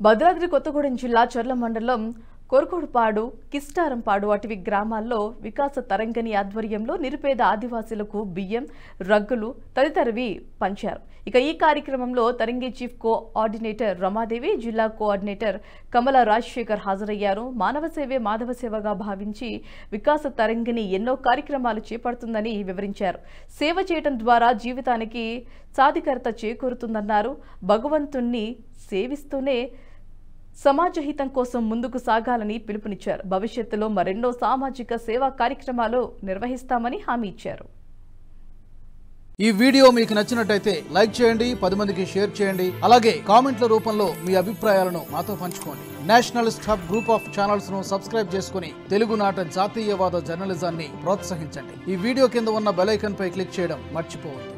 భద్రాద్రి కొత్తగూడెం జిల్లా చర్ల మండలం కొరకోడుపాడు, కిస్టారంపాడు అటవీ గ్రామాల్లో వికాస తరంగిణి ఆధ్వర్యంలో నిరుపేద ఆదివాసీలకు బియ్యం, రగ్గులు తదితరవి పంచారు. ఇక ఈ కార్యక్రమంలో తరంగి చీఫ్ కోఆర్డినేటర్ రమాదేవి, జిల్లా కోఆర్డినేటర్ కమల రాజశేఖర్ హాజరయ్యారు. మానవ సేవే మాధవ సేవగా భావించి వికాస తరంగిణి ఎన్నో కార్యక్రమాలు చేపడుతుందని వివరించారు. సేవ చేయడం ద్వారా జీవితానికి సాధికారత చేకూరుతుందన్నారు. భగవంతుణ్ణి సేవిస్తూనే సమాజహితం కోసం ముందుకు సాగాలని పిలుపునిచ్చారు. భవిష్యత్తులో మరెన్నో సామాజిక సేవా కార్యక్రమాలు నిర్వహిస్తామని హామీ ఇచ్చారు. ఈ వీడియో మీకు నచ్చినట్టయితే లైక్ చేయండి, 10 మందికి షేర్ చేయండి. అలాగే కామెంట్ల రూపంలో మీ అభిప్రాయాలను మాతో పంచుకోండి. Nationalist hub group of channels ను సబ్స్క్రైబ్ చేసుకుని తెలుగునాట జాతీయవాద జర్నలిజాన్ని ప్రోత్సహించండి. ఈ వీడియో కింద ఉన్న బెల్ ఐకాన్ పై క్లిక్ చేయడం మర్చిపోవద్దు.